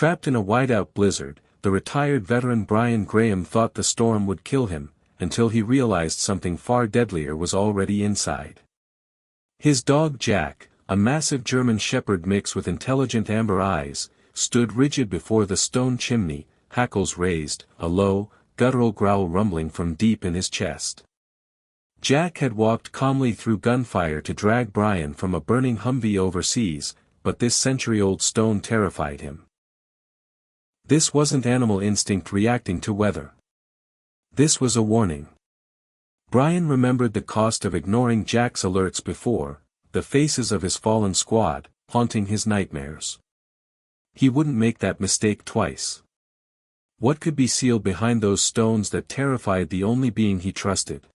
Trapped in a whiteout blizzard, the retired veteran Brian Graham thought the storm would kill him, until he realized something far deadlier was already inside. His dog Jack, a massive German Shepherd mix with intelligent amber eyes, stood rigid before the stone chimney, hackles raised, a low, guttural growl rumbling from deep in his chest. Jack had walked calmly through gunfire to drag Brian from a burning Humvee overseas, but this century-old stone terrified him. This wasn't animal instinct reacting to weather. This was a warning. Brian remembered the cost of ignoring Jack's alerts before, the faces of his fallen squad, haunting his nightmares. He wouldn't make that mistake twice. What could be sealed behind those stones that terrified the only being he trusted?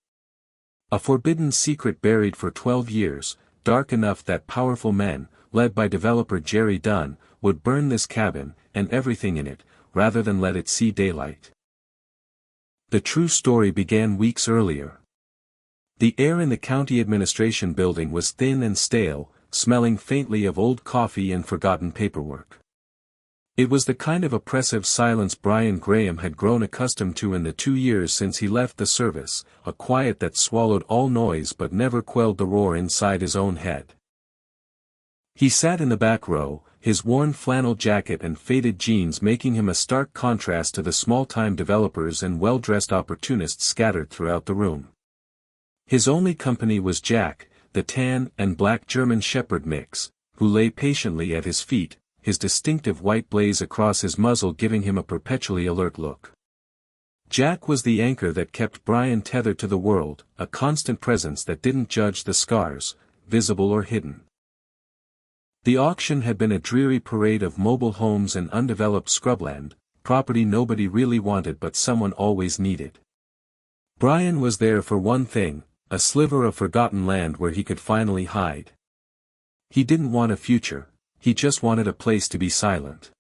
A forbidden secret buried for 12 years, dark enough that powerful men, led by developer Jerry Dunn, would burn this cabin, and everything in it, rather than let it see daylight. The true story began weeks earlier. The air in the county administration building was thin and stale, smelling faintly of old coffee and forgotten paperwork. It was the kind of oppressive silence Brian Graham had grown accustomed to in the 2 years since he left the service, a quiet that swallowed all noise but never quelled the roar inside his own head. He sat in the back row, his worn flannel jacket and faded jeans making him a stark contrast to the small-time developers and well-dressed opportunists scattered throughout the room. His only company was Jack, the tan and black German Shepherd mix, who lay patiently at his feet, his distinctive white blaze across his muzzle giving him a perpetually alert look. Jack was the anchor that kept Brian tethered to the world, a constant presence that didn't judge the scars, visible or hidden. The auction had been a dreary parade of mobile homes and undeveloped scrubland, property nobody really wanted but someone always needed. Brian was there for one thing, a sliver of forgotten land where he could finally hide. He didn't want a future, he just wanted a place to be silent.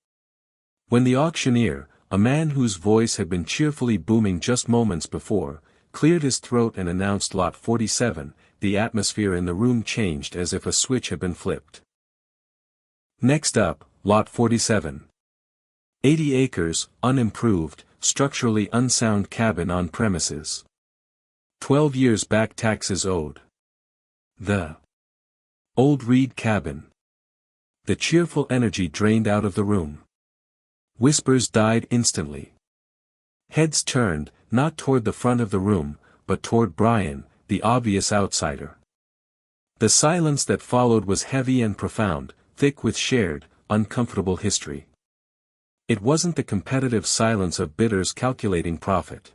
When the auctioneer, a man whose voice had been cheerfully booming just moments before, cleared his throat and announced Lot 47, the atmosphere in the room changed as if a switch had been flipped. Next up, Lot 47. 80 acres, unimproved, structurally unsound cabin on premises. 12 years back taxes owed. The old Reed cabin. The cheerful energy drained out of the room. Whispers died instantly. Heads turned, not toward the front of the room, but toward Brian, the obvious outsider. The silence that followed was heavy and profound, thick with shared, uncomfortable history. It wasn't the competitive silence of bidders calculating profit.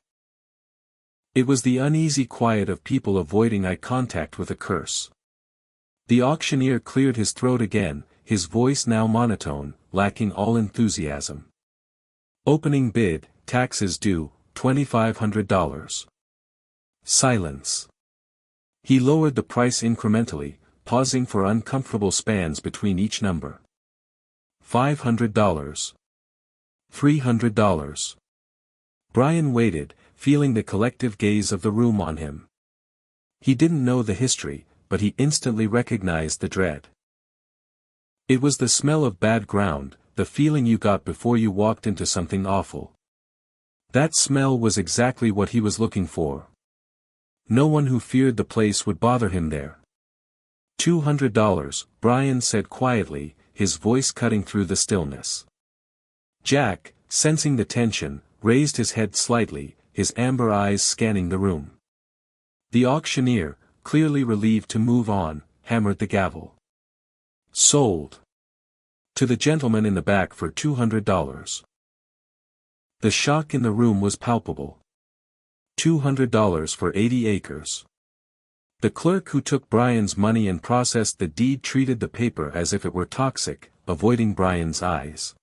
It was the uneasy quiet of people avoiding eye contact with a curse. The auctioneer cleared his throat again, his voice now monotone, lacking all enthusiasm. Opening bid, taxes due, $2,500. Silence. He lowered the price incrementally, pausing for uncomfortable spans between each number. $500. $300. Brian waited, feeling the collective gaze of the room on him. He didn't know the history, but he instantly recognized the dread. It was the smell of bad ground, the feeling you got before you walked into something awful. That smell was exactly what he was looking for. No one who feared the place would bother him there. $200, Brian said quietly, his voice cutting through the stillness. Jack, sensing the tension, raised his head slightly, his amber eyes scanning the room. The auctioneer, clearly relieved to move on, hammered the gavel. Sold. To the gentleman in the back for $200. The shock in the room was palpable. $200 for 80 acres. The clerk who took Brian's money and processed the deed treated the paper as if it were toxic, avoiding Brian's eyes.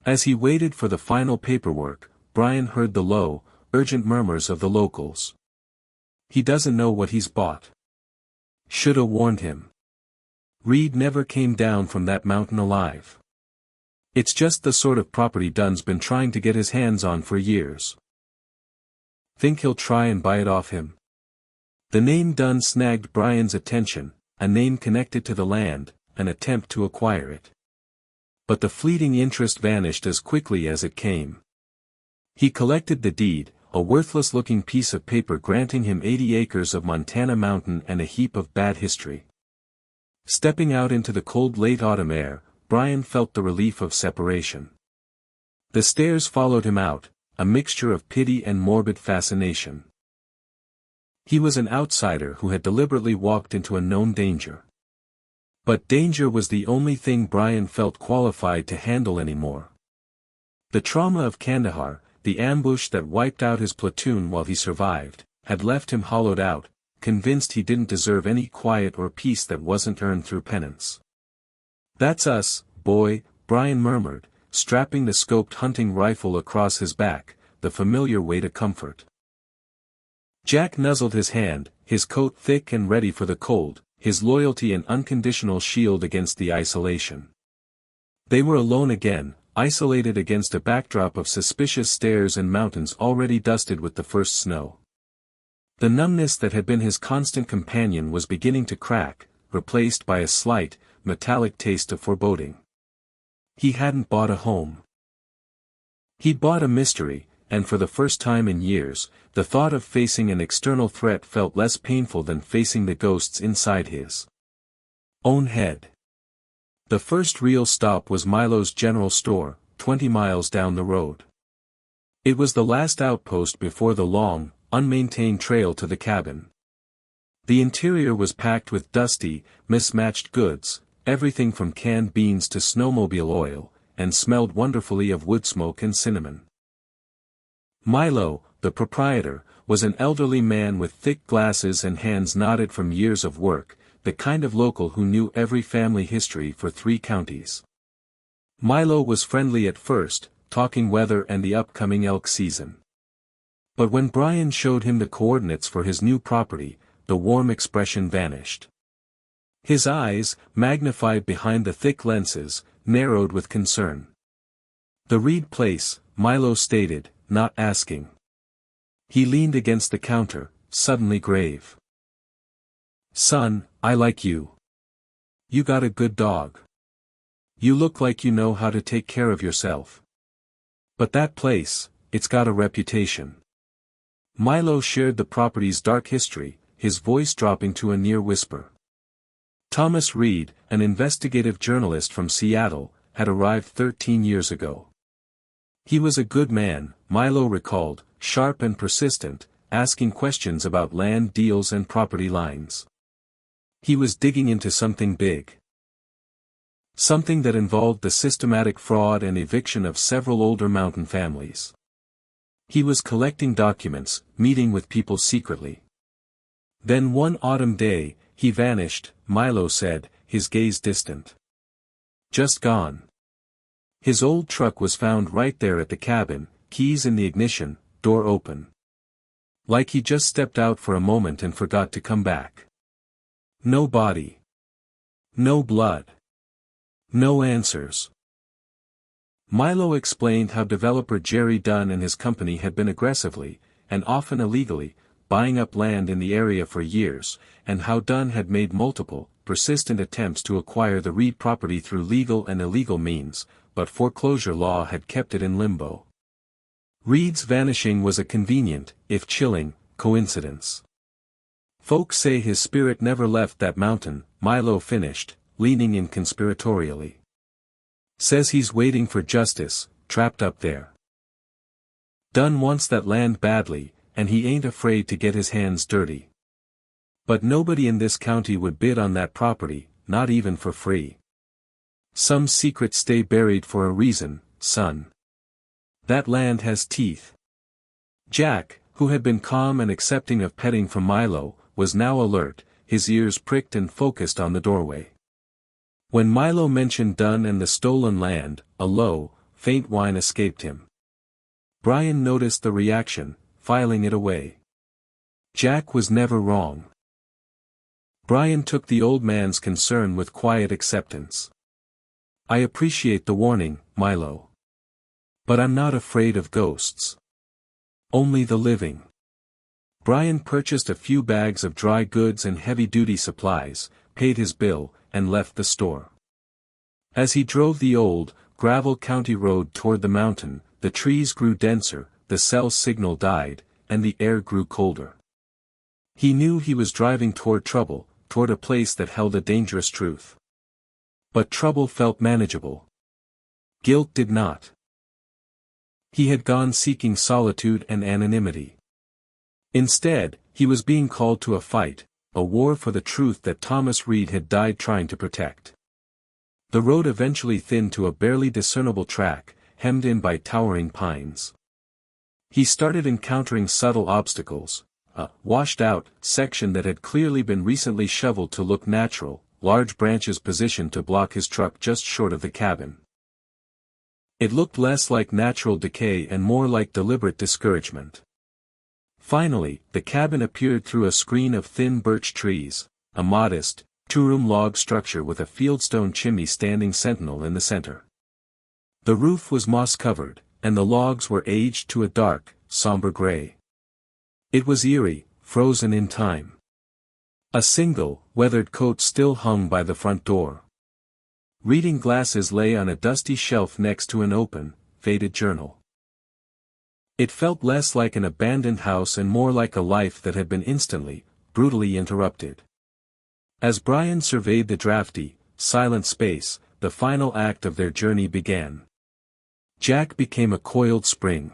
As he waited for the final paperwork, Brian heard the low, urgent murmurs of the locals. He doesn't know what he's bought. Shoulda warned him. Reed never came down from that mountain alive. It's just the sort of property Dunn's been trying to get his hands on for years. Think he'll try and buy it off him? The name Dunn snagged Brian's attention, a name connected to the land, an attempt to acquire it. But the fleeting interest vanished as quickly as it came. He collected the deed, a worthless-looking piece of paper granting him 80 acres of Montana mountain and a heap of bad history. Stepping out into the cold late autumn air, Brian felt the relief of separation. The stares followed him out, a mixture of pity and morbid fascination. He was an outsider who had deliberately walked into a known danger. But danger was the only thing Brian felt qualified to handle anymore. The trauma of Kandahar, the ambush that wiped out his platoon while he survived, had left him hollowed out, convinced he didn't deserve any quiet or peace that wasn't earned through penance. "That's us, boy," Brian murmured, strapping the scoped hunting rifle across his back, the familiar way to comfort. Jack nuzzled his hand, his coat thick and ready for the cold, his loyalty an unconditional shield against the isolation. They were alone again, isolated against a backdrop of suspicious stares and mountains already dusted with the first snow. The numbness that had been his constant companion was beginning to crack, replaced by a slight, metallic taste of foreboding. He hadn't bought a home. He'd bought a mystery, and for the first time in years, the thought of facing an external threat felt less painful than facing the ghosts inside his own head. The first real stop was Milo's General Store, 20 miles down the road. It was the last outpost before the long, unmaintained trail to the cabin. The interior was packed with dusty, mismatched goods, everything from canned beans to snowmobile oil, and smelled wonderfully of wood smoke and cinnamon. Milo, the proprietor, was an elderly man with thick glasses and hands knotted from years of work, the kind of local who knew every family history for 3 counties. Milo was friendly at first, talking weather and the upcoming elk season. But when Brian showed him the coordinates for his new property, the warm expression vanished. His eyes, magnified behind the thick lenses, narrowed with concern. "The Reed place," Milo stated, not asking. He leaned against the counter, suddenly grave. "Son, I like you. You got a good dog. You look like you know how to take care of yourself. But that place, it's got a reputation." Milo shared the property's dark history, his voice dropping to a near whisper. Thomas Reed, an investigative journalist from Seattle, had arrived 13 years ago. He was a good man, Milo recalled, sharp and persistent, asking questions about land deals and property lines. He was digging into something big. Something that involved the systematic fraud and eviction of several older mountain families. He was collecting documents, meeting with people secretly. Then one autumn day, he vanished, Milo said, his gaze distant. Just gone. His old truck was found right there at the cabin, keys in the ignition, door open. Like he just stepped out for a moment and forgot to come back. No body. No blood. No answers. Milo explained how developer Jerry Dunn and his company had been aggressively, and often illegally, buying up land in the area for years, and how Dunn had made multiple, persistent attempts to acquire the Reed property through legal and illegal means, but foreclosure law had kept it in limbo. Reed's vanishing was a convenient, if chilling, coincidence. Folks say his spirit never left that mountain, Milo finished, leaning in conspiratorially. Says he's waiting for justice, trapped up there. Dunn wants that land badly, and he ain't afraid to get his hands dirty. But nobody in this county would bid on that property, not even for free. Some secrets stay buried for a reason, son. That land has teeth. Jack, who had been calm and accepting of petting from Milo, was now alert, his ears pricked and focused on the doorway. When Milo mentioned Dunn and the stolen land, a low, faint whine escaped him. Brian noticed the reaction, filing it away. Jack was never wrong. Brian took the old man's concern with quiet acceptance. I appreciate the warning, Milo. But I'm not afraid of ghosts. Only the living. Brian purchased a few bags of dry goods and heavy-duty supplies, paid his bill, and left the store. As he drove the old, gravel county road toward the mountain, the trees grew denser, the cell signal died, and the air grew colder. He knew he was driving toward trouble, toward a place that held a dangerous truth. But trouble felt manageable. Guilt did not. He had gone seeking solitude and anonymity. Instead, he was being called to a fight, a war for the truth that Thomas Reed had died trying to protect. The road eventually thinned to a barely discernible track, hemmed in by towering pines. He started encountering subtle obstacles, a washed-out section that had clearly been recently shoveled to look natural, large branches positioned to block his truck just short of the cabin. It looked less like natural decay and more like deliberate discouragement. Finally, the cabin appeared through a screen of thin birch trees, a modest, two-room log structure with a fieldstone chimney standing sentinel in the center. The roof was moss-covered, and the logs were aged to a dark, somber gray. It was eerie, frozen in time. A single, weathered coat still hung by the front door. Reading glasses lay on a dusty shelf next to an open, faded journal. It felt less like an abandoned house and more like a life that had been instantly, brutally interrupted. As Brian surveyed the drafty, silent space, the final act of their journey began. Jack became a coiled spring.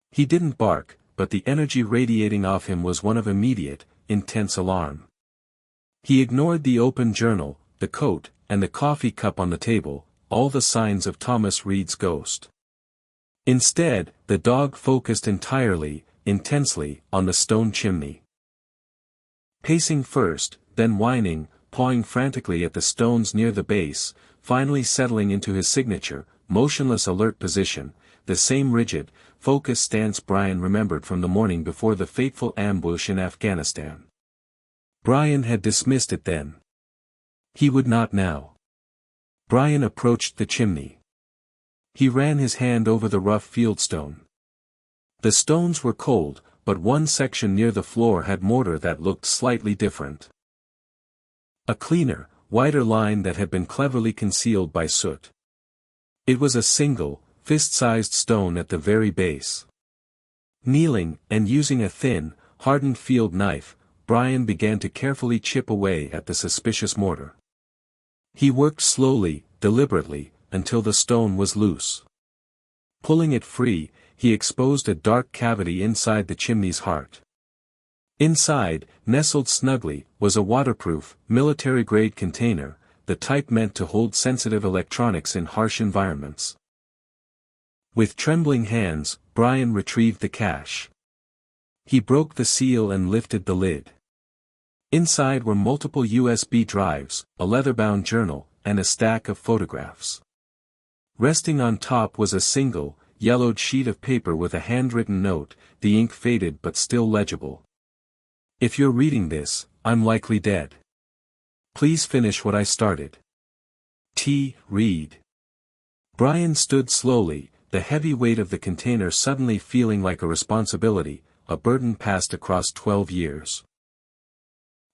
He didn't bark, but the energy radiating off him was one of immediate, intense alarm. He ignored the open journal, the coat, and the coffee cup on the table, all the signs of Thomas Reed's ghost. Instead, the dog focused entirely, intensely, on the stone chimney. Pacing first, then whining, pawing frantically at the stones near the base, finally settling into his signature, motionless alert position, the same rigid, focused stance Brian remembered from the morning before the fateful ambush in Afghanistan. Brian had dismissed it then. He would not now. Brian approached the chimney. He ran his hand over the rough fieldstone. The stones were cold, but one section near the floor had mortar that looked slightly different. A cleaner, whiter line that had been cleverly concealed by soot. It was a single, fist-sized stone at the very base. Kneeling, and using a thin, hardened field knife, Brian began to carefully chip away at the suspicious mortar. He worked slowly, deliberately, until the stone was loose. Pulling it free, he exposed a dark cavity inside the chimney's heart. Inside, nestled snugly, was a waterproof, military-grade container, the type meant to hold sensitive electronics in harsh environments. With trembling hands, Brian retrieved the cache. He broke the seal and lifted the lid. Inside were multiple USB drives, a leather-bound journal, and a stack of photographs. Resting on top was a single, yellowed sheet of paper with a handwritten note, the ink faded but still legible. "If you're reading this, I'm likely dead. Please finish what I started. T. Reed." Brian stood slowly, the heavy weight of the container suddenly feeling like a responsibility, a burden passed across 12 years.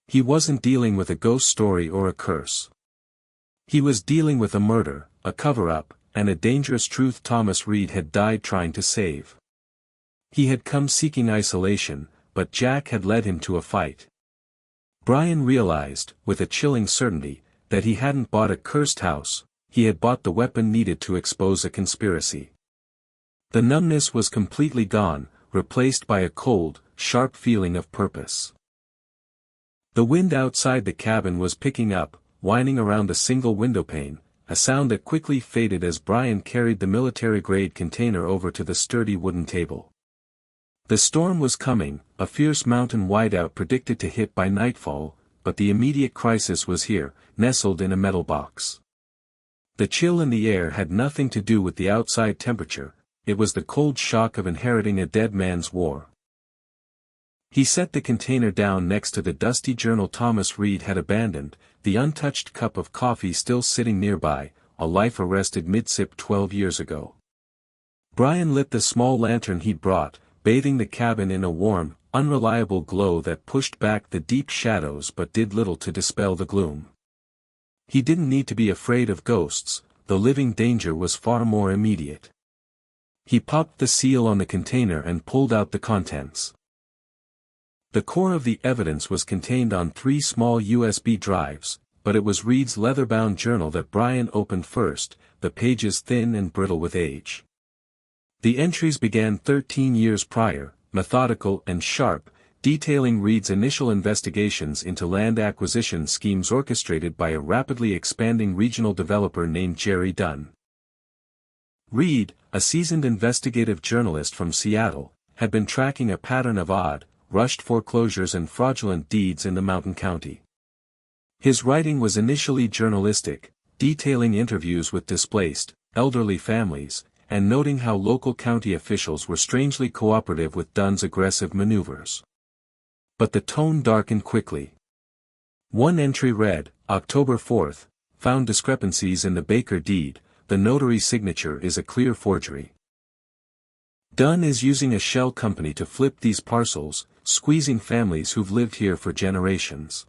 He wasn't dealing with a ghost story or a curse. He was dealing with a murder, a cover-up, and a dangerous truth Thomas Reed had died trying to save. He had come seeking isolation, but Jack had led him to a fight. Brian realized, with a chilling certainty, that he hadn't bought a cursed house, he had bought the weapon needed to expose a conspiracy. The numbness was completely gone, replaced by a cold, sharp feeling of purpose. The wind outside the cabin was picking up, whining around a single windowpane, a sound that quickly faded as Brian carried the military-grade container over to the sturdy wooden table. The storm was coming, a fierce mountain whiteout predicted to hit by nightfall, but the immediate crisis was here, nestled in a metal box. The chill in the air had nothing to do with the outside temperature, it was the cold shock of inheriting a dead man's war. He set the container down next to the dusty journal Thomas Reed had abandoned, the untouched cup of coffee still sitting nearby, a life arrested mid-sip 12 years ago. Brian lit the small lantern he'd brought, bathing the cabin in a warm, unreliable glow that pushed back the deep shadows but did little to dispel the gloom. He didn't need to be afraid of ghosts, the living danger was far more immediate. He popped the seal on the container and pulled out the contents. The core of the evidence was contained on 3 small USB drives, but it was Reed's leather-bound journal that Brian opened first, the pages thin and brittle with age. The entries began 13 years prior, methodical and sharp, detailing Reed's initial investigations into land acquisition schemes orchestrated by a rapidly expanding regional developer named Jerry Dunn. Reed, a seasoned investigative journalist from Seattle, had been tracking a pattern of odd, rushed foreclosures and fraudulent deeds in the Mountain County. His writing was initially journalistic, detailing interviews with displaced, elderly families, and noting how local county officials were strangely cooperative with Dunn's aggressive maneuvers. But the tone darkened quickly. One entry read, October 4th, found discrepancies in the Baker deed, the notary signature is a clear forgery. Dunn is using a shell company to flip these parcels, squeezing families who've lived here for generations.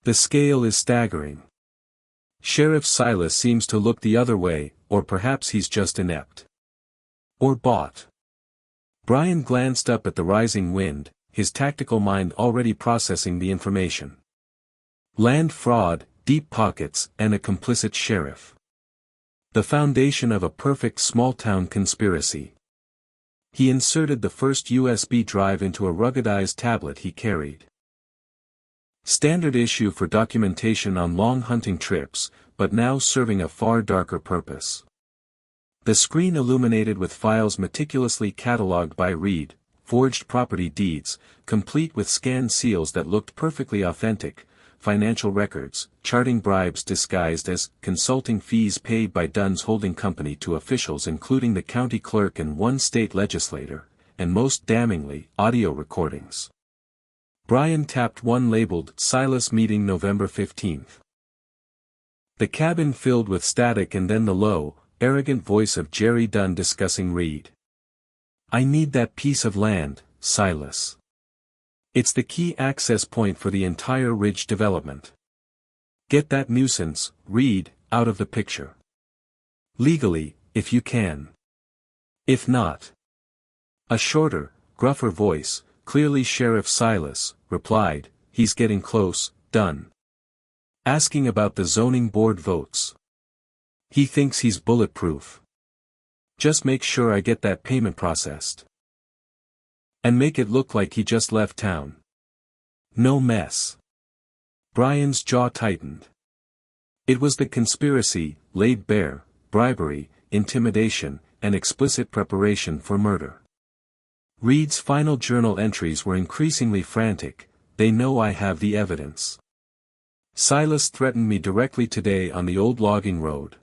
The scale is staggering. Sheriff Silas seems to look the other way, or perhaps he's just inept. Or bought. Brian glanced up at the rising wind, his tactical mind already processing the information. Land fraud, deep pockets, and a complicit sheriff. The foundation of a perfect small-town conspiracy. He inserted the first USB drive into a ruggedized tablet he carried. Standard issue for documentation on long hunting trips, but now serving a far darker purpose. The screen illuminated with files meticulously catalogued by Reed, forged property deeds, complete with scanned seals that looked perfectly authentic, financial records, charting bribes disguised as consulting fees paid by Dunn's holding company to officials including the county clerk and one state legislator, and most damningly, audio recordings. Brian tapped one labeled Silas Meeting November 15th. The cabin filled with static and then the low, arrogant voice of Jerry Dunn discussing Reed. I need that piece of land, Silas. It's the key access point for the entire ridge development. Get that nuisance, Reed, out of the picture. Legally, if you can. If not. A shorter, gruffer voice, clearly Sheriff Silas, replied, he's getting close, Dunn. Asking about the zoning board votes. He thinks he's bulletproof. Just make sure I get that payment processed. And make it look like he just left town. No mess. Brian's jaw tightened. It was the conspiracy, laid bare, bribery, intimidation, and explicit preparation for murder. Reed's final journal entries were increasingly frantic, they know I have the evidence. Silas threatened me directly today on the old logging road.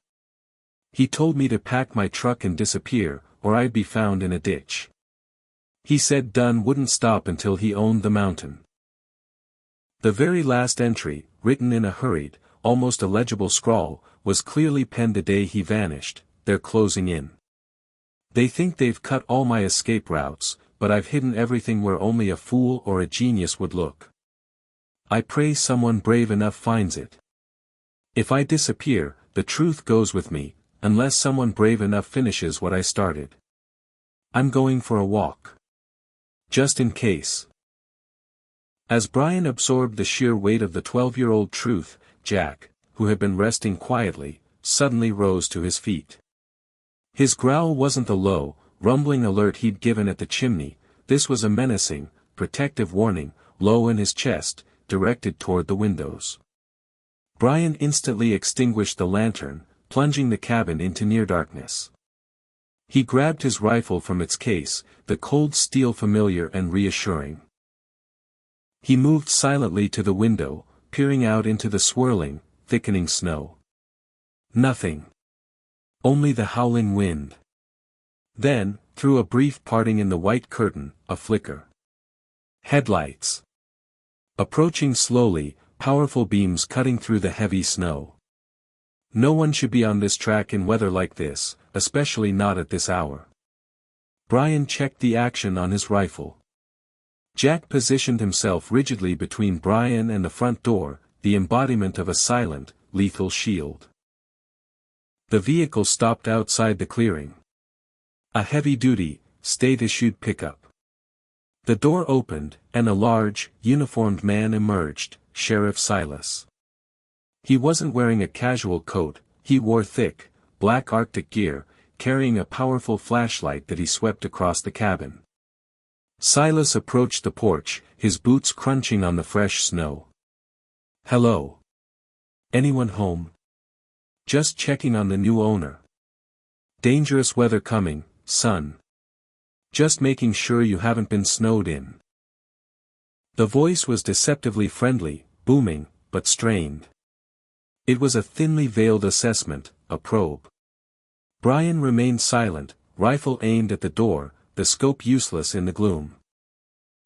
He told me to pack my truck and disappear, or I'd be found in a ditch. He said Dunn wouldn't stop until he owned the mountain. The very last entry, written in a hurried, almost illegible scrawl, was clearly penned the day he vanished, they're closing in. They think they've cut all my escape routes, but I've hidden everything where only a fool or a genius would look. I pray someone brave enough finds it. If I disappear, the truth goes with me, unless someone brave enough finishes what I started. I'm going for a walk. Just in case. As Brian absorbed the sheer weight of the 12-year-old truth, Jack, who had been resting quietly, suddenly rose to his feet. His growl wasn't the low, rumbling alert he'd given at the chimney, this was a menacing, protective warning, low in his chest, directed toward the windows. Brian instantly extinguished the lantern, plunging the cabin into near darkness. He grabbed his rifle from its case, the cold steel familiar and reassuring. He moved silently to the window, peering out into the swirling, thickening snow. Nothing. Only the howling wind. Then, through a brief parting in the white curtain, a flicker. Headlights. Approaching slowly, powerful beams cutting through the heavy snow. No one should be on this track in weather like this, especially not at this hour. Brian checked the action on his rifle. Jack positioned himself rigidly between Brian and the front door, the embodiment of a silent, lethal shield. The vehicle stopped outside the clearing. A heavy-duty, state-issued pickup. The door opened, and a large, uniformed man emerged, Sheriff Silas. He wasn't wearing a casual coat, he wore thick, black Arctic gear, carrying a powerful flashlight that he swept across the cabin. Silas approached the porch, his boots crunching on the fresh snow. "Hello. Anyone home?" "Just checking on the new owner." "Dangerous weather coming, son. Just making sure you haven't been snowed in." The voice was deceptively friendly, booming, but strained. It was a thinly veiled assessment, a probe. Brian remained silent, rifle aimed at the door, the scope useless in the gloom.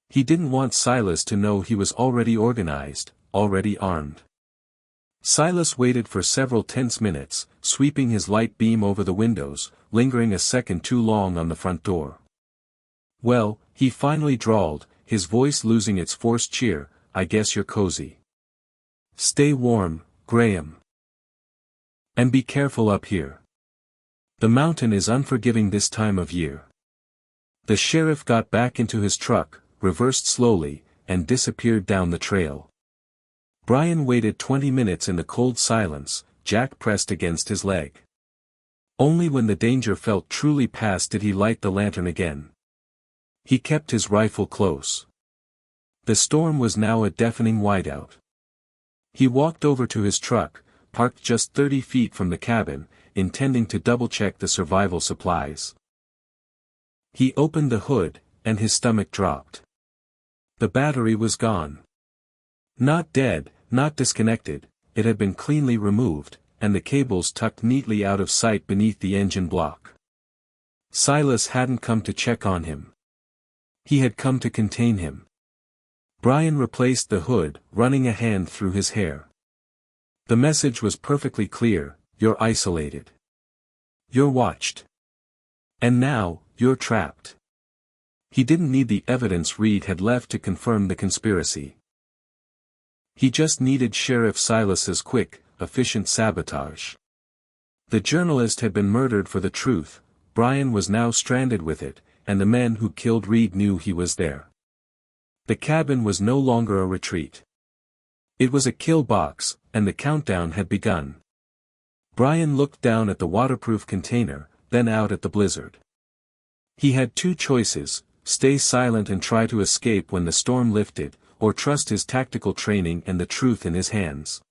He didn't want Silas to know he was already organized, already armed. Silas waited for several tense minutes, sweeping his light beam over the windows, lingering a second too long on the front door. "Well," he finally drawled, his voice losing its forced cheer, "I guess you're cozy. Stay warm, Graham. And be careful up here. The mountain is unforgiving this time of year." The sheriff got back into his truck, reversed slowly, and disappeared down the trail. Brian waited 20 minutes in the cold silence, Jack pressed against his leg. Only when the danger felt truly past did he light the lantern again. He kept his rifle close. The storm was now a deafening whiteout. He walked over to his truck, parked just 30 feet from the cabin, intending to double-check the survival supplies. He opened the hood, and his stomach dropped. The battery was gone. Not dead, not disconnected, it had been cleanly removed, and the cables tucked neatly out of sight beneath the engine block. Silas hadn't come to check on him. He had come to contain him. Brian replaced the hood, running a hand through his hair. The message was perfectly clear: you're isolated. You're watched. And now, you're trapped. He didn't need the evidence Reed had left to confirm the conspiracy. He just needed Sheriff Silas's quick, efficient sabotage. The journalist had been murdered for the truth, Brian was now stranded with it, and the men who killed Reed knew he was there. The cabin was no longer a retreat. It was a kill box, and the countdown had begun. Brian looked down at the waterproof container, then out at the blizzard. He had two choices: stay silent and try to escape when the storm lifted, or trust his tactical training and the truth in his hands.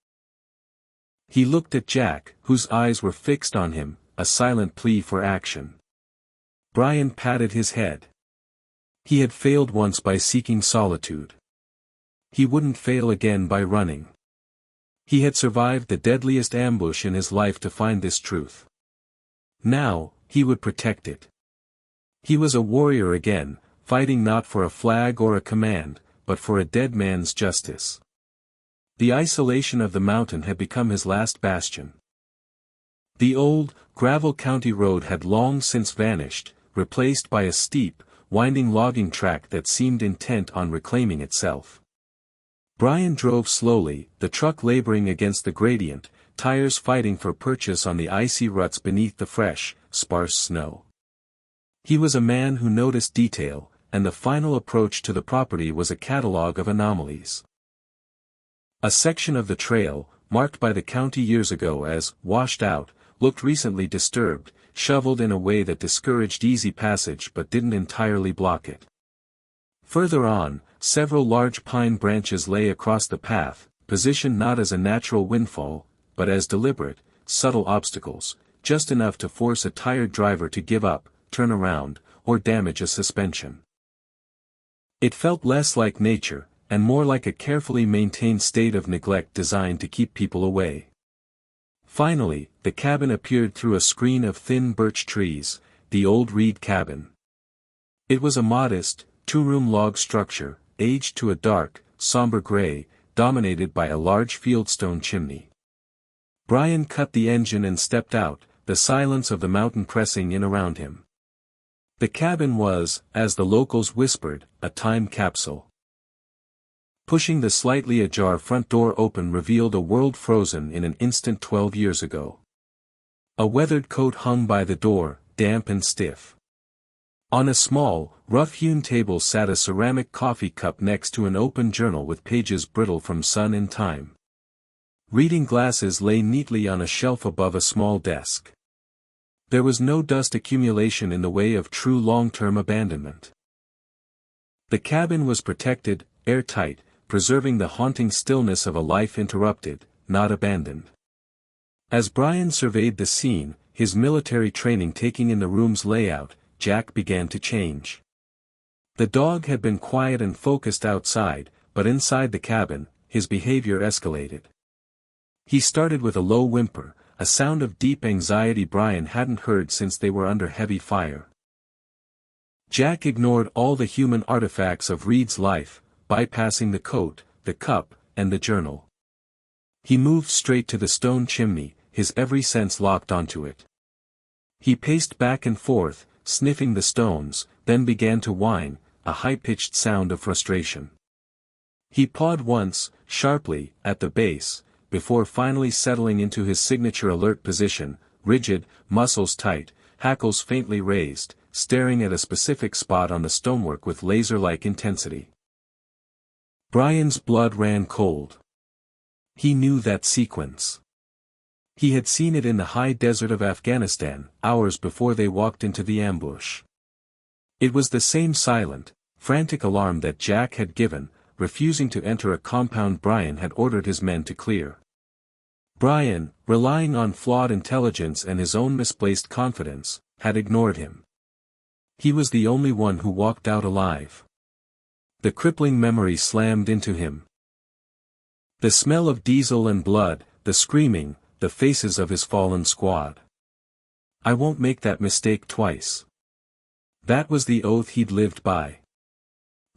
He looked at Jack, whose eyes were fixed on him, a silent plea for action. Brian patted his head. He had failed once by seeking solitude. He wouldn't fail again by running. He had survived the deadliest ambush in his life to find this truth. Now, he would protect it. He was a warrior again, fighting not for a flag or a command, but for a dead man's justice. The isolation of the mountain had become his last bastion. The old, gravel county road had long since vanished, replaced by a steep, winding logging track that seemed intent on reclaiming itself. Brian drove slowly, the truck laboring against the gradient, tires fighting for purchase on the icy ruts beneath the fresh, sparse snow. He was a man who noticed detail, and the final approach to the property was a catalogue of anomalies. A section of the trail, marked by the county years ago as washed out, looked recently disturbed, shoveled in a way that discouraged easy passage but didn't entirely block it. Further on, several large pine branches lay across the path, positioned not as a natural windfall, but as deliberate, subtle obstacles, just enough to force a tired driver to give up, turn around, or damage a suspension. It felt less like nature, and more like a carefully maintained state of neglect designed to keep people away. Finally, the cabin appeared through a screen of thin birch trees, the old Reed cabin. It was a modest, two-room log structure, aged to a dark, somber gray, dominated by a large fieldstone chimney. Brian cut the engine and stepped out, the silence of the mountain pressing in around him. The cabin was, as the locals whispered, a time capsule. Pushing the slightly ajar front door open revealed a world frozen in an instant 12 years ago. A weathered coat hung by the door, damp and stiff. On a small, rough-hewn table sat a ceramic coffee cup next to an open journal with pages brittle from sun and time. Reading glasses lay neatly on a shelf above a small desk. There was no dust accumulation in the way of true long-term abandonment. The cabin was protected, airtight, preserving the haunting stillness of a life interrupted, not abandoned. As Brian surveyed the scene, his military training taking in the room's layout, Jack began to change. The dog had been quiet and focused outside, but inside the cabin, his behavior escalated. He started with a low whimper, a sound of deep anxiety Brian hadn't heard since they were under heavy fire. Jack ignored all the human artifacts of Reed's life, bypassing the coat, the cup, and the journal. He moved straight to the stone chimney, his every sense locked onto it. He paced back and forth, sniffing the stones, then began to whine, a high-pitched sound of frustration. He pawed once, sharply, at the base, before finally settling into his signature alert position, rigid, muscles tight, hackles faintly raised, staring at a specific spot on the stonework with laser-like intensity. Brian's blood ran cold. He knew that sequence. He had seen it in the high desert of Afghanistan, hours before they walked into the ambush. It was the same silent, frantic alarm that Jack had given, refusing to enter a compound Brian had ordered his men to clear. Brian, relying on flawed intelligence and his own misplaced confidence, had ignored him. He was the only one who walked out alive. The crippling memory slammed into him. The smell of diesel and blood, the screaming, the faces of his fallen squad. I won't make that mistake twice. That was the oath he'd lived by.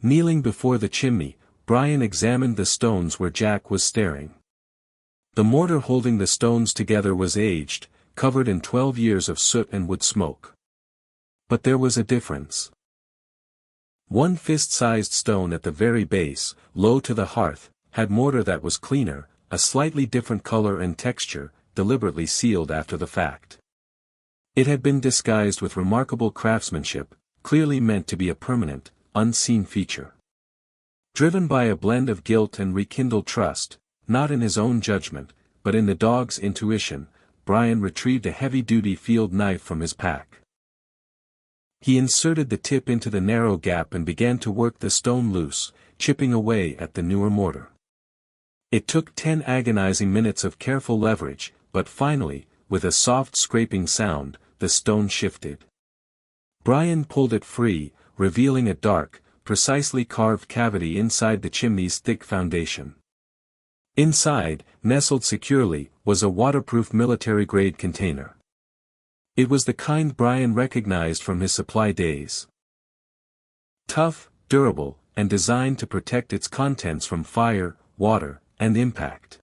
Kneeling before the chimney, Brian examined the stones where Jack was staring. The mortar holding the stones together was aged, covered in 12 years of soot and wood smoke. But there was a difference. One fist-sized stone at the very base, low to the hearth, had mortar that was cleaner, a slightly different color and texture, deliberately sealed after the fact. It had been disguised with remarkable craftsmanship, clearly meant to be a permanent, unseen feature. Driven by a blend of guilt and rekindled trust, not in his own judgment, but in the dog's intuition, Brian retrieved a heavy-duty field knife from his pack. He inserted the tip into the narrow gap and began to work the stone loose, chipping away at the newer mortar. It took 10 agonizing minutes of careful leverage, but finally, with a soft scraping sound, the stone shifted. Brian pulled it free, revealing a dark, precisely carved cavity inside the chimney's thick foundation. Inside, nestled securely, was a waterproof military-grade container. It was the kind Brian recognized from his supply days. Tough, durable, and designed to protect its contents from fire, water, and impact.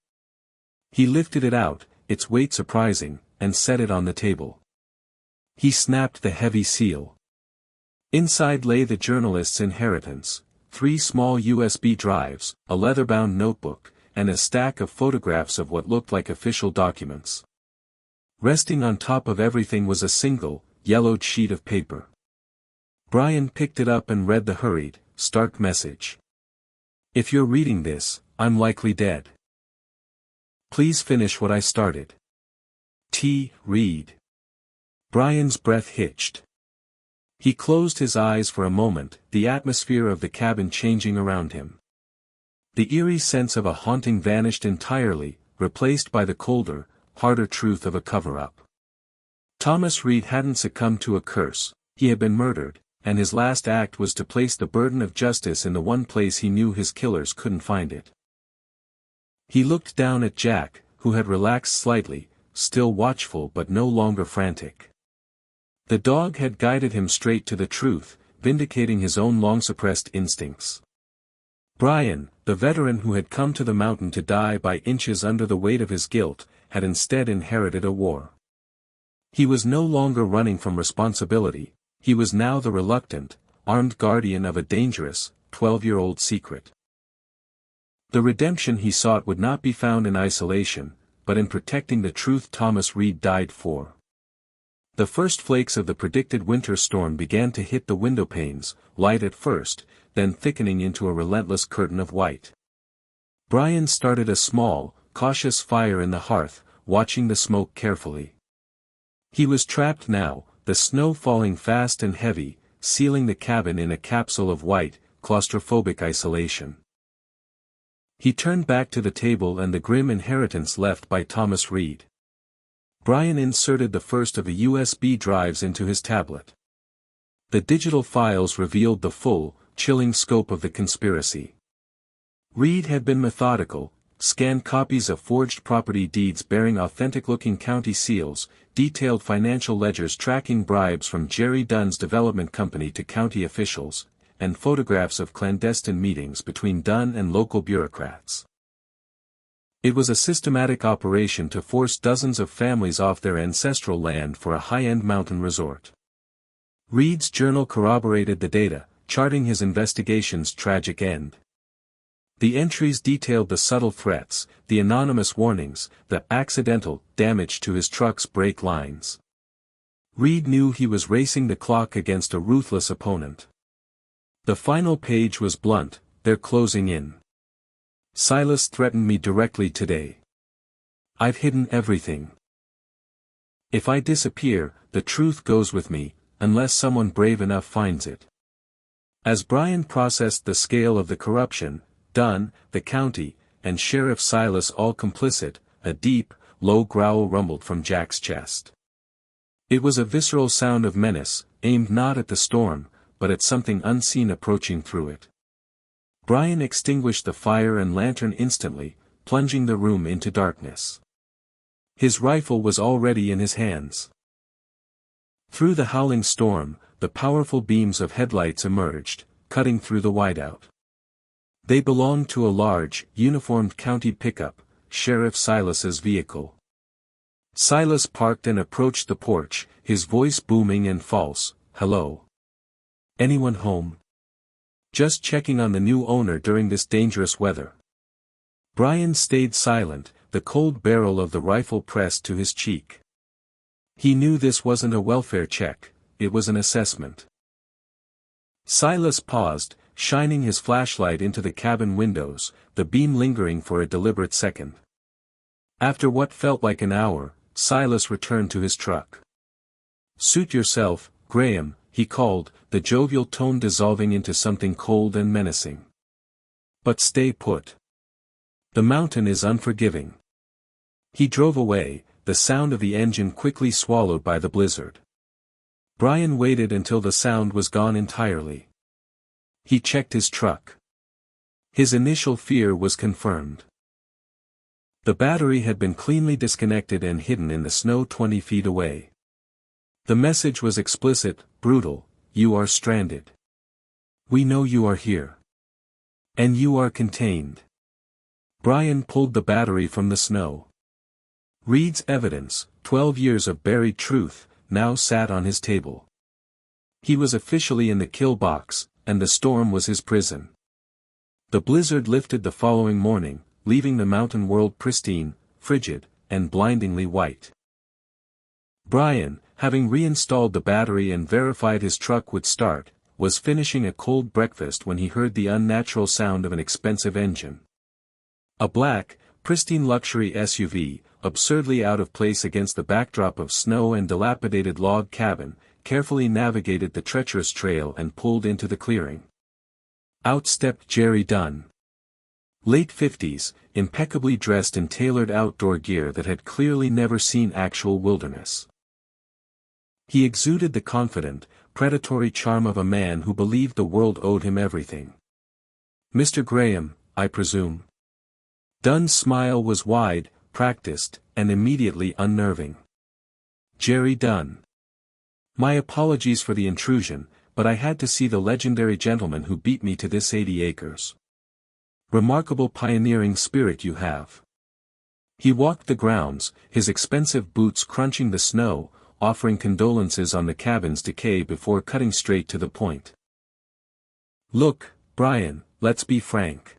He lifted it out, its weight surprising, and set it on the table. He snapped the heavy seal. Inside lay the journalist's inheritance, 3 small USB drives, a leather-bound notebook, and a stack of photographs of what looked like official documents. Resting on top of everything was a single, yellowed sheet of paper. Brian picked it up and read the hurried, stark message. If you're reading this, I'm likely dead. Please finish what I started. T. Reed. Brian's breath hitched. He closed his eyes for a moment, the atmosphere of the cabin changing around him. The eerie sense of a haunting vanished entirely, replaced by the colder, harder truth of a cover-up. Thomas Reed hadn't succumbed to a curse, he had been murdered, and his last act was to place the burden of justice in the one place he knew his killers couldn't find it. He looked down at Jack, who had relaxed slightly, still watchful but no longer frantic. The dog had guided him straight to the truth, vindicating his own long-suppressed instincts. Brian, the veteran who had come to the mountain to die by inches under the weight of his guilt, had instead inherited a war. He was no longer running from responsibility, he was now the reluctant, armed guardian of a dangerous, 12-year-old secret. The redemption he sought would not be found in isolation, but in protecting the truth Thomas Reed died for. The first flakes of the predicted winter storm began to hit the window panes, light at first, then thickening into a relentless curtain of white. Brian started a small, cautious fire in the hearth, watching the smoke carefully. He was trapped now, the snow falling fast and heavy, sealing the cabin in a capsule of white, claustrophobic isolation. He turned back to the table and the grim inheritance left by Thomas Reed. Brian inserted the first of the USB drives into his tablet. The digital files revealed the full, chilling scope of the conspiracy. Reed had been methodical, scanned copies of forged property deeds bearing authentic-looking county seals, detailed financial ledgers tracking bribes from Jerry Dunn's development company to county officials, and photographs of clandestine meetings between Dunn and local bureaucrats. It was a systematic operation to force dozens of families off their ancestral land for a high-end mountain resort. Reed's journal corroborated the data, charting his investigation's tragic end. The entries detailed the subtle threats, the anonymous warnings, the accidental damage to his truck's brake lines. Reed knew he was racing the clock against a ruthless opponent. The final page was blunt, "They're closing in. Silas threatened me directly today. I've hidden everything. If I disappear, the truth goes with me, unless someone brave enough finds it." As Brian processed the scale of the corruption, Dunn, the county, and Sheriff Silas all complicit, a deep, low growl rumbled from Jack's chest. It was a visceral sound of menace, aimed not at the storm, but at something unseen approaching through it. Brian extinguished the fire and lantern instantly, plunging the room into darkness. His rifle was already in his hands. Through the howling storm, the powerful beams of headlights emerged, cutting through the whiteout. They belonged to a large, uniformed county pickup, Sheriff Silas's vehicle. Silas parked and approached the porch, his voice booming and false, "Hello. Anyone home? Just checking on the new owner during this dangerous weather." Brian stayed silent, the cold barrel of the rifle pressed to his cheek. He knew this wasn't a welfare check, it was an assessment. Silas paused, shining his flashlight into the cabin windows, the beam lingering for a deliberate second. After what felt like an hour, Silas returned to his truck. "Suit yourself, Graham," he called, the jovial tone dissolving into something cold and menacing. "But stay put. The mountain is unforgiving." He drove away, the sound of the engine quickly swallowed by the blizzard. Brian waited until the sound was gone entirely. He checked his truck. His initial fear was confirmed. The battery had been cleanly disconnected and hidden in the snow 20 feet away. The message was explicit, brutal: "You are stranded. We know you are here. And you are contained." Brian pulled the battery from the snow. Reed's evidence, 12 years of buried truth, now sat on his table. He was officially in the kill box, and the storm was his prison. The blizzard lifted the following morning, leaving the mountain world pristine, frigid, and blindingly white. Brian, having reinstalled the battery and verified his truck would start, was finishing a cold breakfast when he heard the unnatural sound of an expensive engine. A black, pristine luxury SUV, absurdly out of place against the backdrop of snow and dilapidated log cabin, carefully navigated the treacherous trail and pulled into the clearing. Out stepped Jerry Dunn. Late 50s, impeccably dressed in tailored outdoor gear that had clearly never seen actual wilderness. He exuded the confident, predatory charm of a man who believed the world owed him everything. "Mr. Graham, I presume?" Dunn's smile was wide, practiced, and immediately unnerving. "Jerry Dunn. My apologies for the intrusion, but I had to see the legendary gentleman who beat me to this 80 acres. Remarkable pioneering spirit you have." He walked the grounds, his expensive boots crunching the snow, offering condolences on the cabin's decay before cutting straight to the point. "Look, Brian, let's be frank.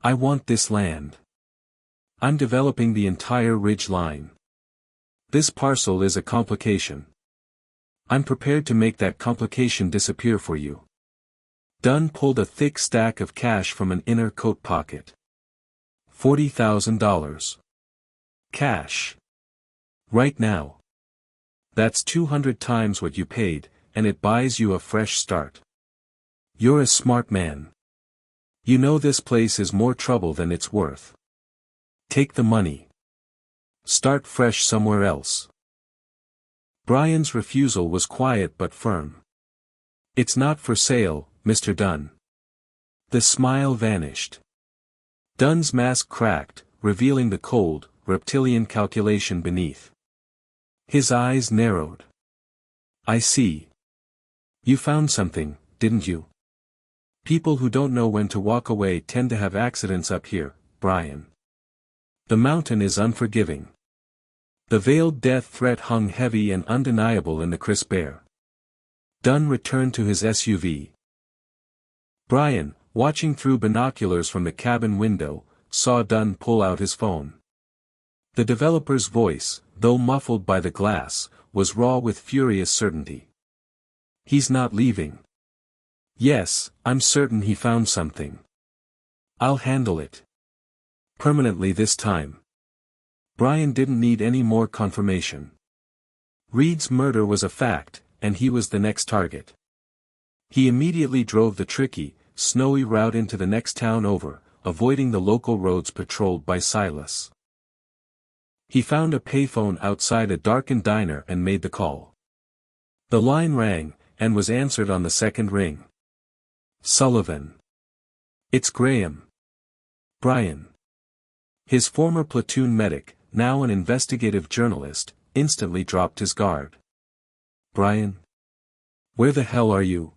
I want this land. I'm developing the entire ridge line. This parcel is a complication. I'm prepared to make that complication disappear for you. Dunn pulled a thick stack of cash from an inner coat pocket. $40,000. Cash. Right now. That's 200 times what you paid, and it buys you a fresh start. You're a smart man. You know this place is more trouble than it's worth. Take the money. Start fresh somewhere else. Brian's refusal was quiet but firm. It's not for sale, Mr. Dunn. The smile vanished. Dunn's mask cracked, revealing the cold, reptilian calculation beneath. His eyes narrowed. I see. You found something, didn't you? People who don't know when to walk away tend to have accidents up here, Brian. The mountain is unforgiving. The veiled death threat hung heavy and undeniable in the crisp air. Dunn returned to his SUV. Brian, watching through binoculars from the cabin window, saw Dunn pull out his phone. The developer's voice, though muffled by the glass, was raw with furious certainty. He's not leaving. Yes, I'm certain he found something. I'll handle it. Permanently this time. Brian didn't need any more confirmation. Reed's murder was a fact, and he was the next target. He immediately drove the tricky, snowy route into the next town over, avoiding the local roads patrolled by Silas. He found a payphone outside a darkened diner and made the call. The line rang, and was answered on the second ring. Sullivan. It's Graham. Brian. His former platoon medic, now an investigative journalist, instantly dropped his guard. Brian? Where the hell are you?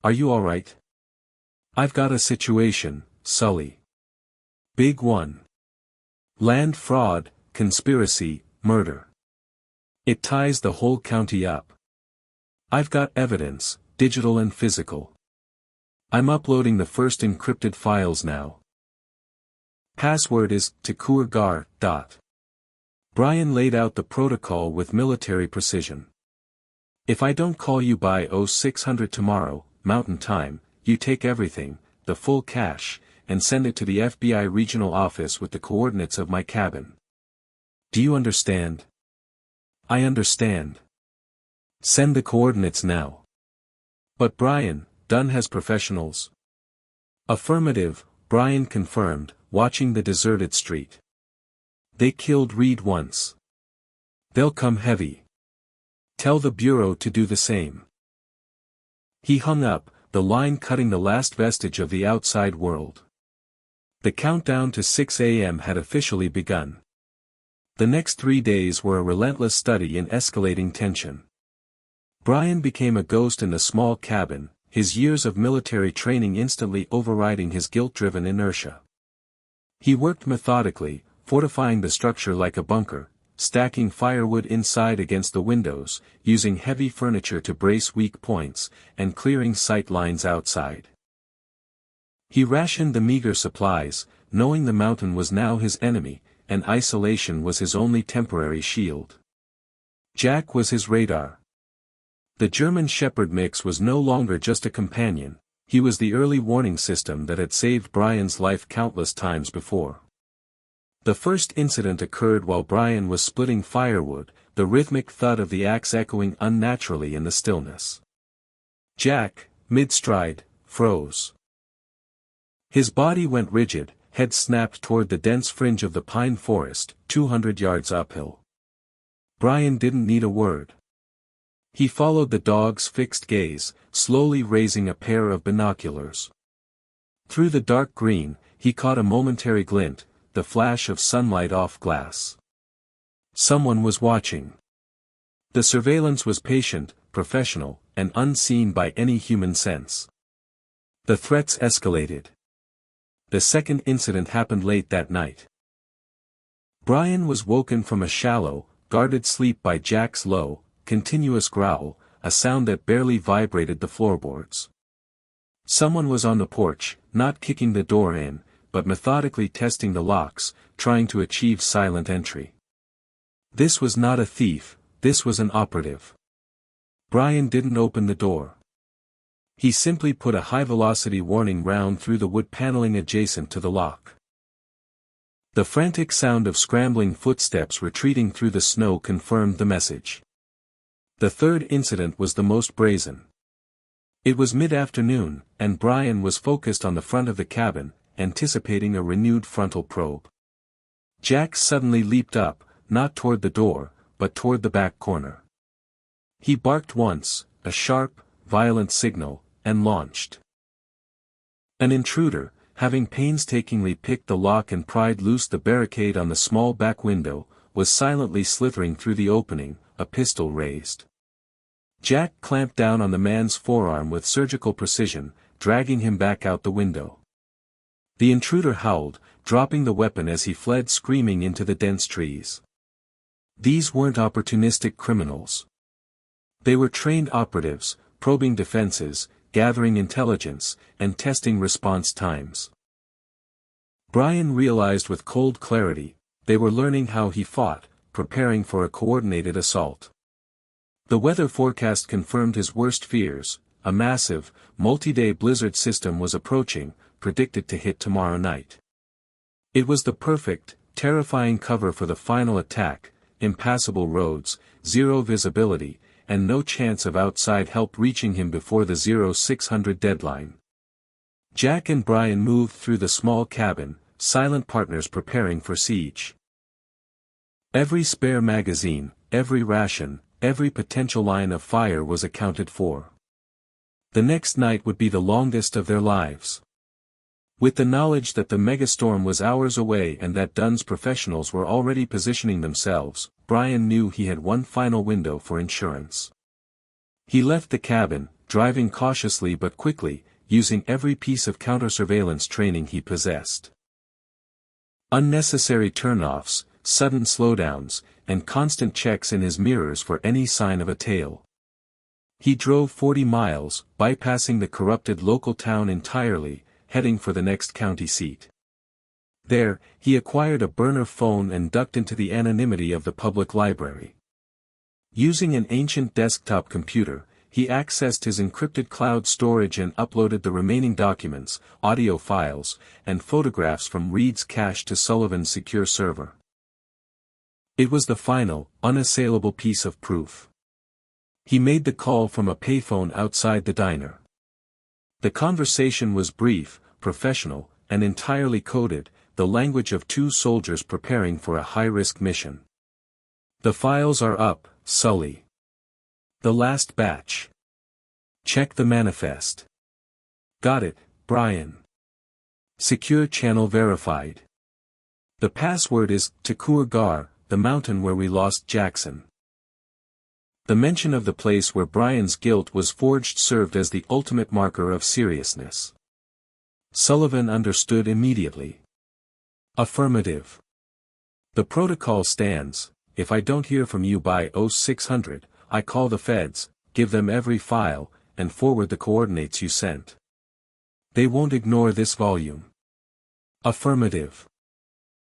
Are you alright? I've got a situation, Sully. Big one. Land fraud, conspiracy, murder. It ties the whole county up. I've got evidence, digital and physical. I'm uploading the first encrypted files now. Password is Takur Gar. Brian laid out the protocol with military precision. If I don't call you by 0600 tomorrow, Mountain Time, you take everything, the full cash, and send it to the FBI regional office with the coordinates of my cabin. Do you understand? I understand. Send the coordinates now. But Brian, Dunn has professionals. Affirmative, Brian confirmed, watching the deserted street. They killed Reed once. They'll come heavy. Tell the Bureau to do the same. He hung up, the line cutting the last vestige of the outside world. The countdown to 6 a.m. had officially begun. The next 3 days were a relentless study in escalating tension. Brian became a ghost in the small cabin, his years of military training instantly overriding his guilt-driven inertia. He worked methodically, fortifying the structure like a bunker, stacking firewood inside against the windows, using heavy furniture to brace weak points, and clearing sight lines outside. He rationed the meager supplies, knowing the mountain was now his enemy, and isolation was his only temporary shield. Jack was his radar. The German Shepherd mix was no longer just a companion, he was the early warning system that had saved Brian's life countless times before. The first incident occurred while Brian was splitting firewood, the rhythmic thud of the axe echoing unnaturally in the stillness. Jack, mid-stride, froze. His body went rigid, head snapped toward the dense fringe of the pine forest, 200 yards uphill. Brian didn't need a word. He followed the dog's fixed gaze, slowly raising a pair of binoculars. Through the dark green, he caught a momentary glint, the flash of sunlight off glass. Someone was watching. The surveillance was patient, professional, and unseen by any human sense. The threats escalated. The second incident happened late that night. Brian was woken from a shallow, guarded sleep by Jack's low, continuous growl, a sound that barely vibrated the floorboards. Someone was on the porch, not kicking the door in, but methodically testing the locks, trying to achieve silent entry. This was not a thief, this was an operative. Brian didn't open the door. He simply put a high-velocity warning round through the wood paneling adjacent to the lock. The frantic sound of scrambling footsteps retreating through the snow confirmed the message. The third incident was the most brazen. It was mid-afternoon, and Brian was focused on the front of the cabin, anticipating a renewed frontal probe. Jack suddenly leaped up, not toward the door, but toward the back corner. He barked once, a sharp, violent signal, and launched. An intruder, having painstakingly picked the lock and pried loose the barricade on the small back window, was silently slithering through the opening, a pistol raised. Jack clamped down on the man's forearm with surgical precision, dragging him back out the window. The intruder howled, dropping the weapon as he fled screaming into the dense trees. These weren't opportunistic criminals. They were trained operatives, probing defenses, gathering intelligence, and testing response times. Brian realized with cold clarity, they were learning how he fought, preparing for a coordinated assault. The weather forecast confirmed his worst fears: a massive, multi-day blizzard system was approaching, predicted to hit tomorrow night. It was the perfect, terrifying cover for the final attack: impassable roads, zero visibility, and no chance of outside help reaching him before the 0600 deadline. Jack and Brian moved through the small cabin, silent partners preparing for siege. Every spare magazine, every ration, every potential line of fire was accounted for. The next night would be the longest of their lives. With the knowledge that the megastorm was hours away and that Dunn's professionals were already positioning themselves, Brian knew he had one final window for insurance. He left the cabin, driving cautiously but quickly, using every piece of counter-surveillance training he possessed. Unnecessary turnoffs, sudden slowdowns, and constant checks in his mirrors for any sign of a tail. He drove 40 miles, bypassing the corrupted local town entirely, heading for the next county seat. There, he acquired a burner phone and ducked into the anonymity of the public library. Using an ancient desktop computer, he accessed his encrypted cloud storage and uploaded the remaining documents, audio files, and photographs from Reed's cache to Sullivan's secure server. It was the final, unassailable piece of proof. He made the call from a payphone outside the diner. The conversation was brief, professional, and entirely coded, the language of two soldiers preparing for a high-risk mission. "The files are up, Sully. The last batch. Check the manifest." "Got it, Brian. Secure channel verified. The password is Takur Gar, the mountain where we lost Jackson." The mention of the place where Brian's guilt was forged served as the ultimate marker of seriousness. Sullivan understood immediately. "Affirmative. The protocol stands: if I don't hear from you by 0600, I call the feds, give them every file, and forward the coordinates you sent. They won't ignore this volume." "Affirmative.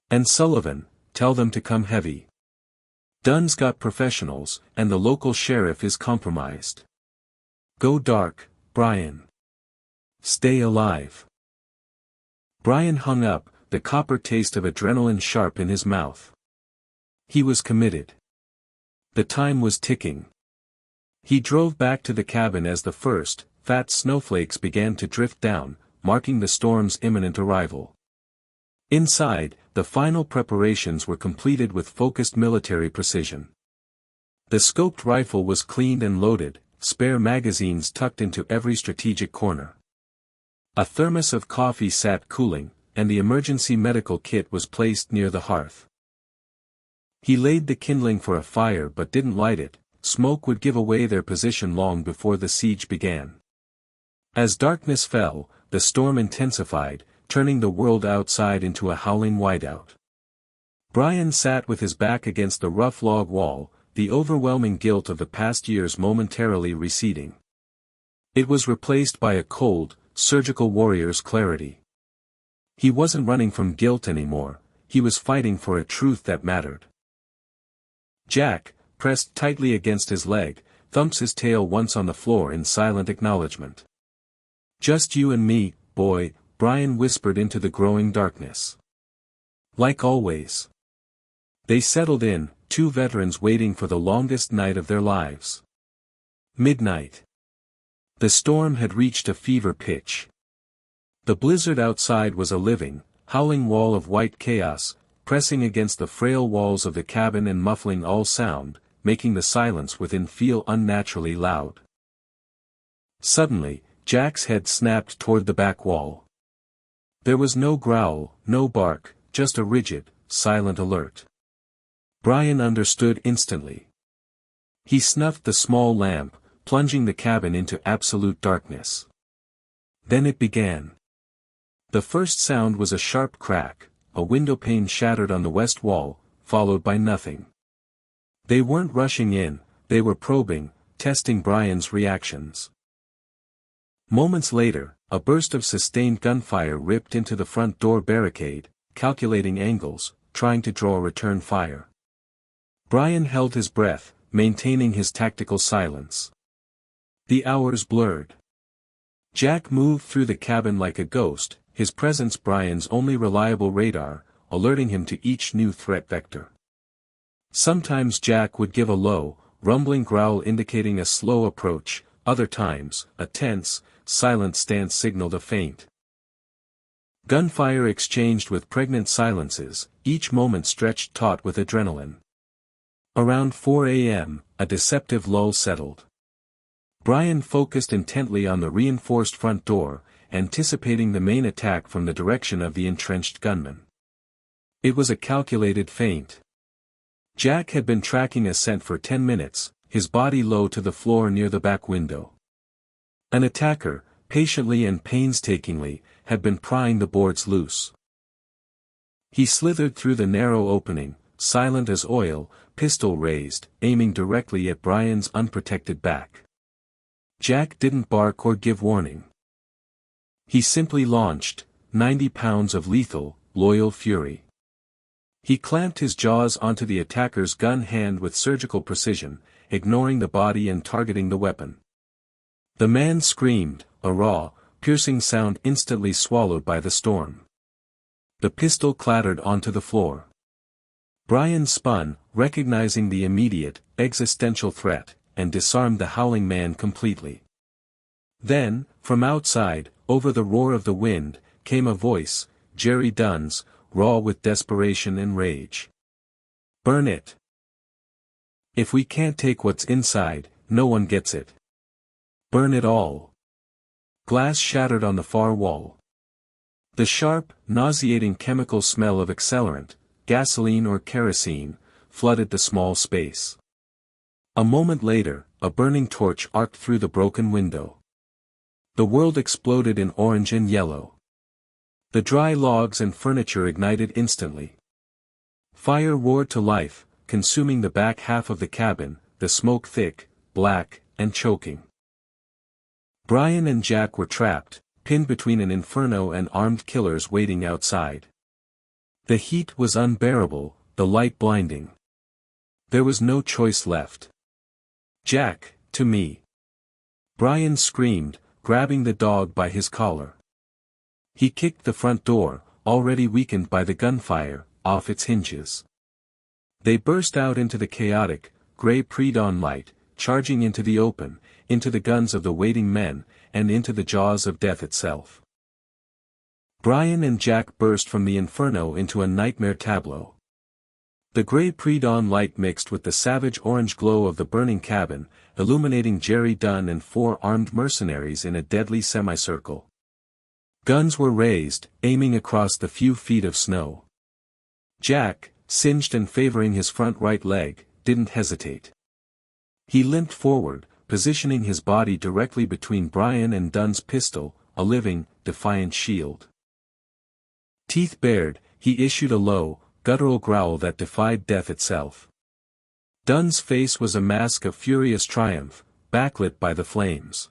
And Sullivan, tell them to come heavy. Dunn's got professionals, and the local sheriff is compromised. Go dark, Brian. Stay alive." Brian hung up, the copper taste of adrenaline sharp in his mouth. He was committed. The time was ticking. He drove back to the cabin as the first, fat snowflakes began to drift down, marking the storm's imminent arrival. Inside, the final preparations were completed with focused military precision. The scoped rifle was cleaned and loaded, spare magazines tucked into every strategic corner. A thermos of coffee sat cooling, and the emergency medical kit was placed near the hearth. He laid the kindling for a fire but didn't light it. Smoke would give away their position long before the siege began. As darkness fell, the storm intensified, turning the world outside into a howling whiteout. Brian sat with his back against the rough log wall, the overwhelming guilt of the past years momentarily receding. It was replaced by a cold, surgical warrior's clarity. He wasn't running from guilt anymore, he was fighting for a truth that mattered. Jack, pressed tightly against his leg, thumps his tail once on the floor in silent acknowledgement. "Just you and me, boy," Brian whispered into the growing darkness. Like always. They settled in, two veterans waiting for the longest night of their lives. Midnight. The storm had reached a fever pitch. The blizzard outside was a living, howling wall of white chaos, pressing against the frail walls of the cabin and muffling all sound, making the silence within feel unnaturally loud. Suddenly, Jack's head snapped toward the back wall. There was no growl, no bark, just a rigid, silent alert. Brian understood instantly. He snuffed the small lamp, plunging the cabin into absolute darkness. Then it began. The first sound was a sharp crack, a window pane shattered on the west wall, followed by nothing. They weren't rushing in, they were probing, testing Brian's reactions. Moments later, a burst of sustained gunfire ripped into the front door barricade, calculating angles, trying to draw return fire. Brian held his breath, maintaining his tactical silence. The hours blurred. Jack moved through the cabin like a ghost, his presence Brian's only reliable radar, alerting him to each new threat vector. Sometimes Jack would give a low, rumbling growl indicating a slow approach, other times, a tense, silent stance signaled a feint. Gunfire exchanged with pregnant silences, each moment stretched taut with adrenaline. Around 4 a.m., a deceptive lull settled. Brian focused intently on the reinforced front door, anticipating the main attack from the direction of the entrenched gunmen. It was a calculated feint. Jack had been tracking a scent for 10 minutes, his body low to the floor near the back window. An attacker, patiently and painstakingly, had been prying the boards loose. He slithered through the narrow opening, silent as oil, pistol raised, aiming directly at Brian's unprotected back. Jack didn't bark or give warning. He simply launched, 90 pounds of lethal, loyal fury. He clamped his jaws onto the attacker's gun hand with surgical precision, ignoring the body and targeting the weapon. The man screamed, a raw, piercing sound instantly swallowed by the storm. The pistol clattered onto the floor. Brian spun, recognizing the immediate, existential threat, and disarmed the howling man completely. Then, from outside, over the roar of the wind, came a voice, Jerry Dunn's, raw with desperation and rage. "Burn it. If we can't take what's inside, no one gets it. Burn it all." Glass shattered on the far wall. The sharp, nauseating chemical smell of accelerant, gasoline or kerosene, flooded the small space. A moment later, a burning torch arced through the broken window. The world exploded in orange and yellow. The dry logs and furniture ignited instantly. Fire roared to life, consuming the back half of the cabin, the smoke thick, black, and choking. Brian and Jack were trapped, pinned between an inferno and armed killers waiting outside. The heat was unbearable, the light blinding. There was no choice left. "Jack, to me!" Brian screamed, grabbing the dog by his collar. He kicked the front door, already weakened by the gunfire, off its hinges. They burst out into the chaotic, gray pre-dawn light, charging into the open, into the guns of the waiting men, and into the jaws of death itself. Brian and Jack burst from the inferno into a nightmare tableau. The gray pre-dawn light mixed with the savage orange glow of the burning cabin, illuminating Jerry Dunn and 4 armed mercenaries in a deadly semicircle. Guns were raised, aiming across the few feet of snow. Jack, singed and favoring his front right leg, didn't hesitate. He limped forward, positioning his body directly between Brian and Dunn's pistol, a living, defiant shield. Teeth bared, he issued a low, guttural growl that defied death itself. Dunn's face was a mask of furious triumph, backlit by the flames.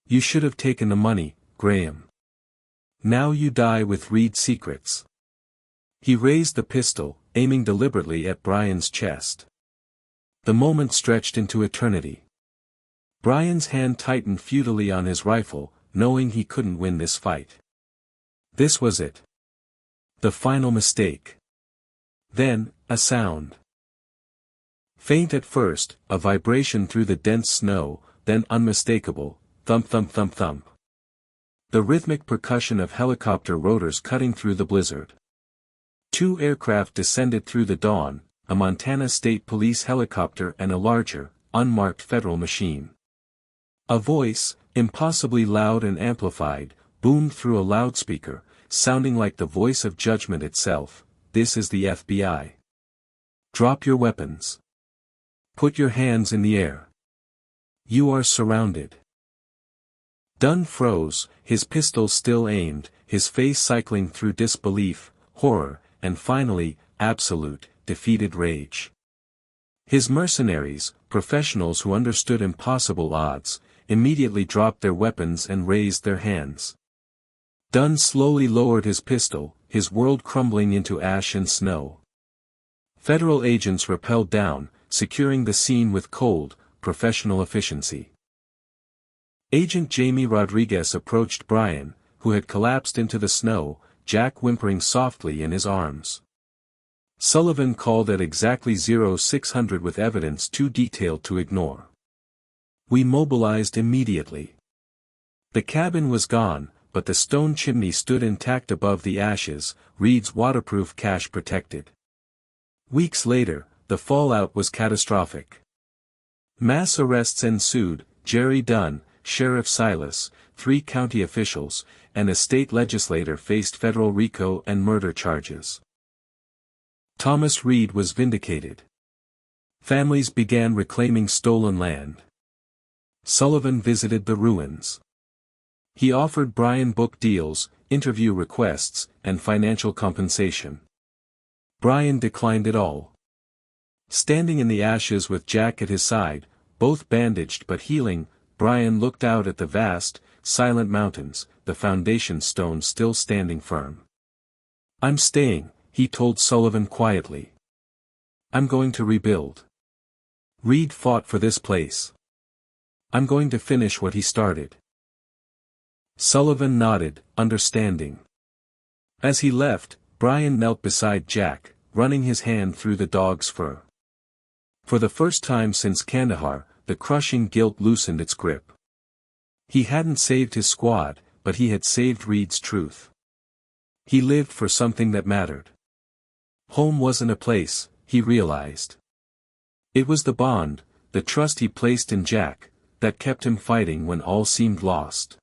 "You should have taken the money, Graham. Now you die with Reed secrets." He raised the pistol, aiming deliberately at Brian's chest. The moment stretched into eternity. Brian's hand tightened futilely on his rifle, knowing he couldn't win this fight. This was it. The final mistake. Then, a sound. Faint at first, a vibration through the dense snow, then unmistakable, thump thump thump thump. The rhythmic percussion of helicopter rotors cutting through the blizzard. 2 aircraft descended through the dawn, a Montana State Police helicopter and a larger, unmarked federal machine. A voice, impossibly loud and amplified, boomed through a loudspeaker, sounding like the voice of judgment itself. This is the FBI. Drop your weapons. Put your hands in the air. You are surrounded. Dunn froze, his pistol still aimed, his face cycling through disbelief, horror, and finally, absolute, defeated rage. His mercenaries, professionals who understood impossible odds, immediately dropped their weapons and raised their hands. Dunn slowly lowered his pistol, his world crumbling into ash and snow. Federal agents rappelled down, securing the scene with cold, professional efficiency. Agent Jamie Rodriguez approached Brian, who had collapsed into the snow, Jack whimpering softly in his arms. Sullivan called at exactly 0600 with evidence too detailed to ignore. We mobilized immediately. The cabin was gone, but the stone chimney stood intact above the ashes, Reed's waterproof cache protected. Weeks later, the fallout was catastrophic. Mass arrests ensued. Jerry Dunn, Sheriff Silas, 3 county officials, and a state legislator faced federal RICO and murder charges. Thomas Reed was vindicated. Families began reclaiming stolen land. Sullivan visited the ruins. He offered Brian book deals, interview requests, and financial compensation. Brian declined it all. Standing in the ashes with Jack at his side, both bandaged but healing, Brian looked out at the vast, silent mountains, the foundation stone still standing firm. "I'm staying," he told Sullivan quietly. "I'm going to rebuild. Reed fought for this place. I'm going to finish what he started." Sullivan nodded, understanding. As he left, Brian knelt beside Jack, running his hand through the dog's fur. For the first time since Kandahar, the crushing guilt loosened its grip. He hadn't saved his squad, but he had saved Reed's truth. He lived for something that mattered. Home wasn't a place, he realized. It was the bond, the trust he placed in Jack, that kept him fighting when all seemed lost.